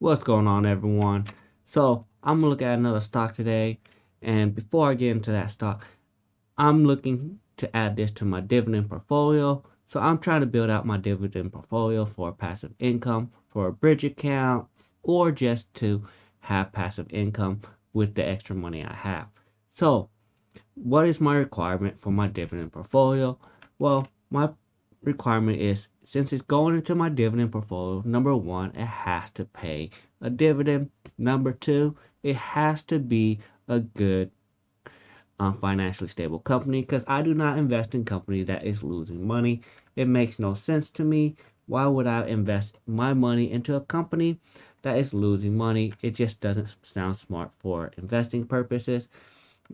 What's going on, everyone? So, I'm gonna look at another stock today, and before I get into that stock, I'm looking to add this to my dividend portfolio. So, I'm trying to build out my dividend portfolio for passive income, for a bridge account, or just to have passive income with the extra money I have. So, what is my requirement for my dividend portfolio? Well, my requirement is since it's going into my dividend portfolio, number one, it has to pay a dividend. Number two, it has to be a good financially stable company because I do not invest in company that is losing money. It makes no sense to me. Why would I invest my money into a company that is losing money? It just doesn't sound smart for investing purposes.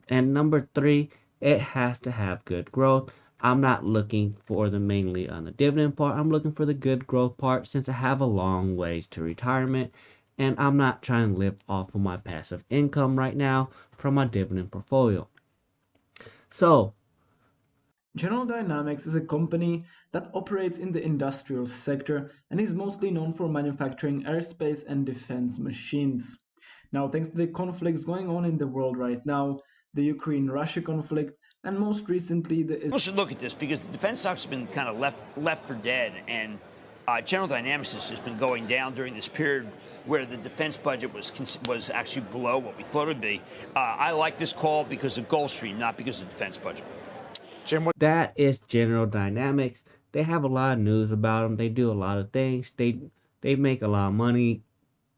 And number three, it has to have good growth. I'm not looking for the mainly on the dividend part. I'm looking for the good growth part since I have a long ways to retirement and I'm not trying to live off of my passive income right now from my dividend portfolio. So, General Dynamics is a company that operates in the industrial sector and is mostly known for manufacturing aerospace and defense machines. Now, thanks to the conflicts going on in the world right now, the Ukraine Russia conflict, and most recently the People should look at this because the defense stocks have been kind of left for dead, and General Dynamics has just been going down during this period where the defense budget was actually below what we thought it would be. I like this call because of Gulfstream, not because of the defense budget. that is General Dynamics. They have a lot of news about them. They do a lot of things. They make a lot of money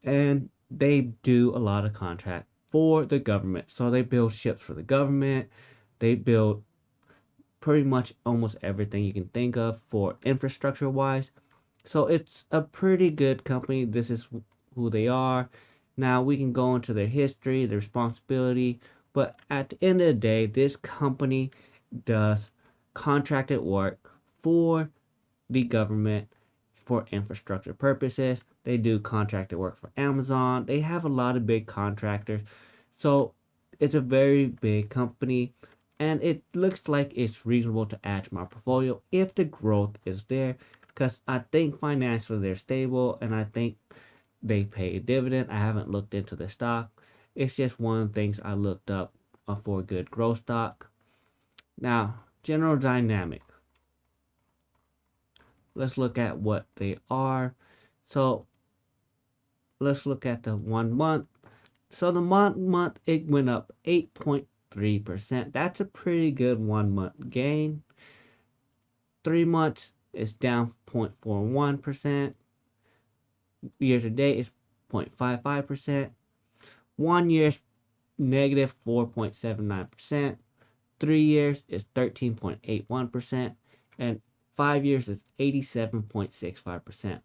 and they do a lot of contract for the government. So they build ships for the government. They build pretty much almost everything you can think of for infrastructure wise. So it's a pretty good company. This is who they are. Now we can go into their history, their responsibility, but at the end of the day, this company does contracted work for the government for infrastructure purposes. They do contracted work for Amazon. They have a lot of big contractors. So it's a very big company and it looks like it's reasonable to add to my portfolio if the growth is there because I think financially they're stable and I think they pay a dividend. I haven't looked into the stock. It's just one of the things I looked up for a good growth stock. Now, General Dynamic. Let's look at what they are. So let's look at the 1 month. So the month it went up 8.3%. That's a pretty good 1 month gain. 3 months is down 0.41%. Year to date is 0.55%. 1 year is negative 4.79%. 3 years is 13.81%. And 5 years is 87.65%.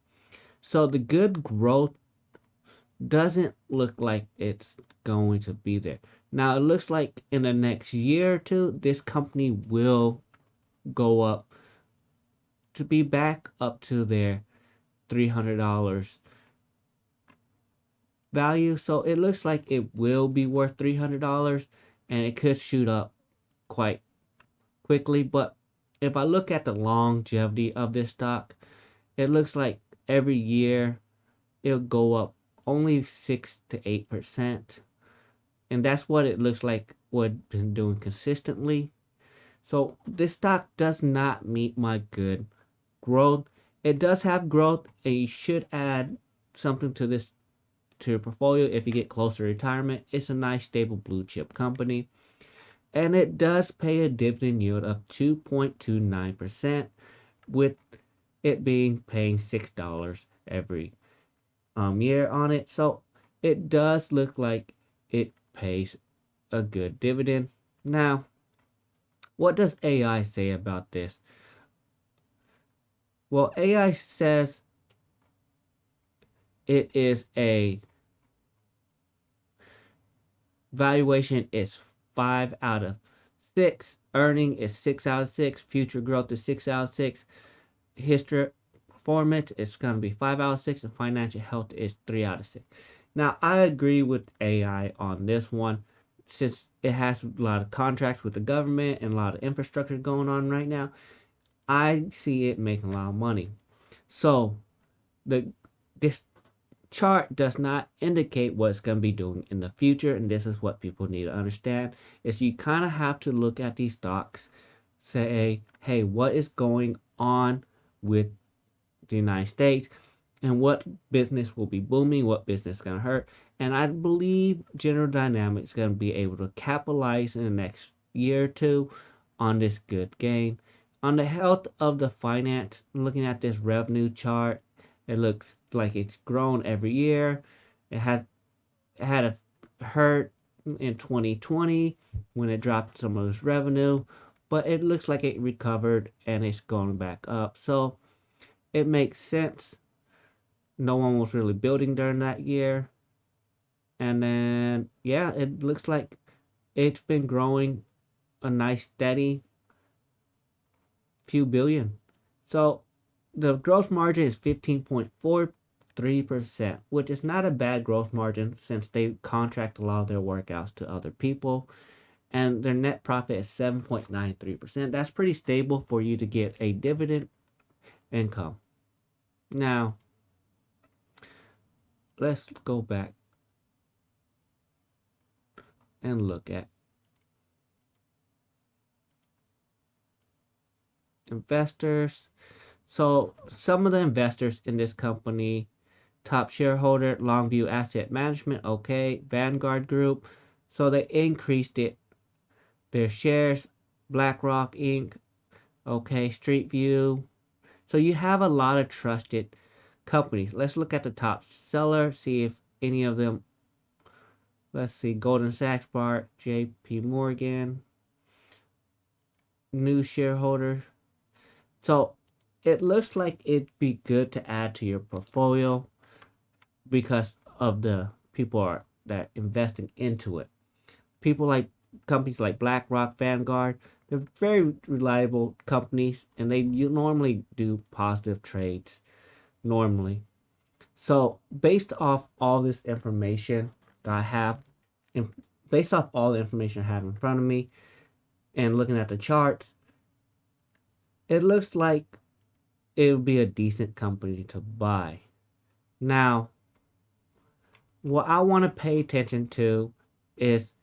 So the good growth doesn't look like it's going to be there. Now it looks like in the next year or two, this company will go up to be back up to their $300 value. So it looks like it will be worth $300 and it could shoot up quite quickly. But if I look at the longevity of this stock, it looks like every year it'll go up only 6 to 8%. And that's what it looks like what it's been doing consistently. So this stock does not meet my good growth. It does have growth, and you should add something to this to your portfolio if you get close to retirement. It's a nice stable blue chip company. And it does pay a dividend yield of 2.29% with it being paying $6 every year on it. So it does look like it pays a good dividend. Now, what does AI say about this? Well, AI says it is a valuation is 5 out of 6, earning is 6 out of 6, future growth is 6 out of 6, history performance is going to be 5 out of 6, and financial health is 3 out of 6. Now, I agree with AI on this one since it has a lot of contracts with the government and a lot of infrastructure going on right now. I see it making a lot of money. So, the this chart does not indicate what it's going to be doing in the future, and this is what people need to understand, is you kind of have to look at these stocks, say, hey, what is going on with the United States, and what business will be booming, what business is going to hurt. And I believe General Dynamics is going to be able to capitalize in the next year or two on this good gain. On the health of the finance, looking at this revenue chart, it looks like it's grown every year. It had a hurt in 2020 when it dropped some of its revenue, but it looks like it recovered and it's going back up. So it makes sense. No one was really building during that year. And then, yeah, it looks like it's been growing a nice steady few billion. So the gross margin is 15.43%, which is not a bad gross margin since they contract a lot of their workouts to other people. And their net profit is 7.93%. That's pretty stable for you to get a dividend income. Now, let's go back and look at investors. So some of the investors in this company: top shareholder, Longview Asset Management, okay, Vanguard Group. So they increased their shares, BlackRock Inc., okay, Street View. So you have a lot of trusted companies. Let's look at the top seller, see if any of them, let's see, Goldman Sachs, Bart, JP Morgan, new shareholders. So it looks like it'd be good to add to your portfolio because of the people that investing into it. People like companies like BlackRock, Vanguard, they're very reliable companies, and you normally do positive trades normally. So based off all this information that I have, based off all the information I have in front of me, and looking at the charts, it looks like it would be a decent company to buy. Now, what I want to pay attention to is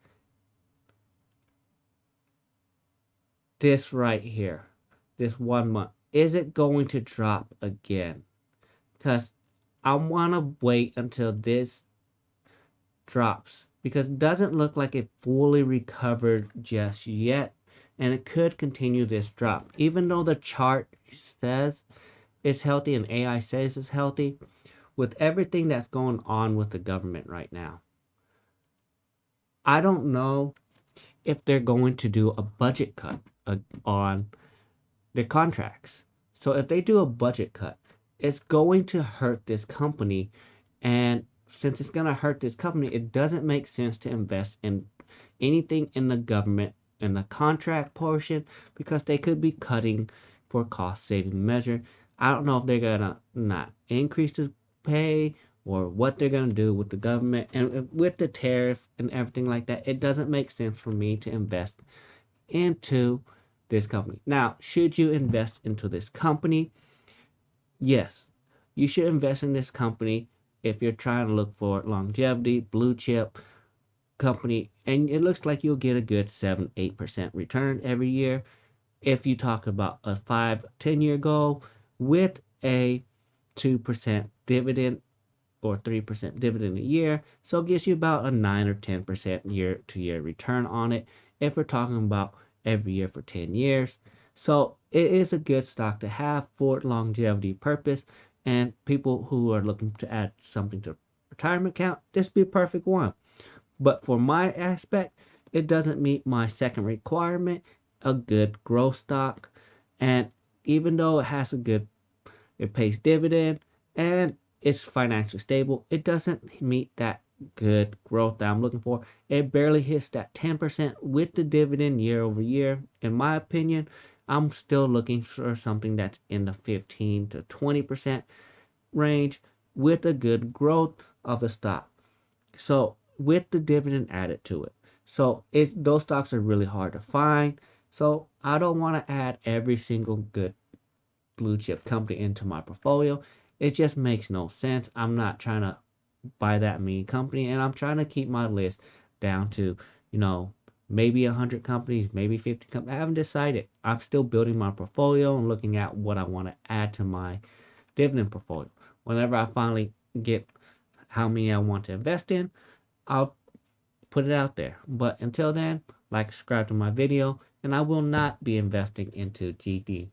this right here, this 1 month. Is it going to drop again? Because I want to wait until this drops, because it doesn't look like it fully recovered just yet, and it could continue this drop. Even though the chart says it's healthy and AI says it's healthy, with everything that's going on with the government right now, I don't know if they're going to do a budget cut on their contracts. So if they do a budget cut, it's going to hurt this company. And since it's going to hurt this company, it doesn't make sense to invest in anything in the government in the contract portion, because they could be cutting for cost saving measure. I don't know if they're going to not increase the pay or what they're going to do with the government and with the tariff and everything like that. It doesn't make sense for me to invest into this company. Now, should you invest into this company? Yes, you should invest in this company if you're trying to look for longevity, blue chip company, and it looks like you'll get a good 7-8% return every year. If you talk about a 5-10 year goal with a 2% dividend or 3% dividend a year, so it gives you about a 9 or 10% year to year return on it if we're talking about every year for 10 years. So it is a good stock to have for longevity purpose, and people who are looking to add something to retirement account, this would be a perfect one. But for my aspect, it doesn't meet my second requirement, a good growth stock. And even though it pays dividend and it's financially stable, it doesn't meet that good growth that I'm looking for. It barely hits that 10% with the dividend year over year. In my opinion, I'm still looking for something that's in the 15 to 20% range with a good growth of the stock. So with the dividend added to it. So those stocks are really hard to find. So I don't want to add every single good blue chip company into my portfolio. It just makes no sense. I'm not trying to by that many company, and I'm trying to keep my list down to, you know, maybe 100 companies, maybe 50 companies. I haven't decided. I'm still building my portfolio and looking at what I want to add to my dividend portfolio. Whenever I finally get how many I want to invest in, I'll put it out there. But until then, like, subscribe to my video, and I will not be investing into GD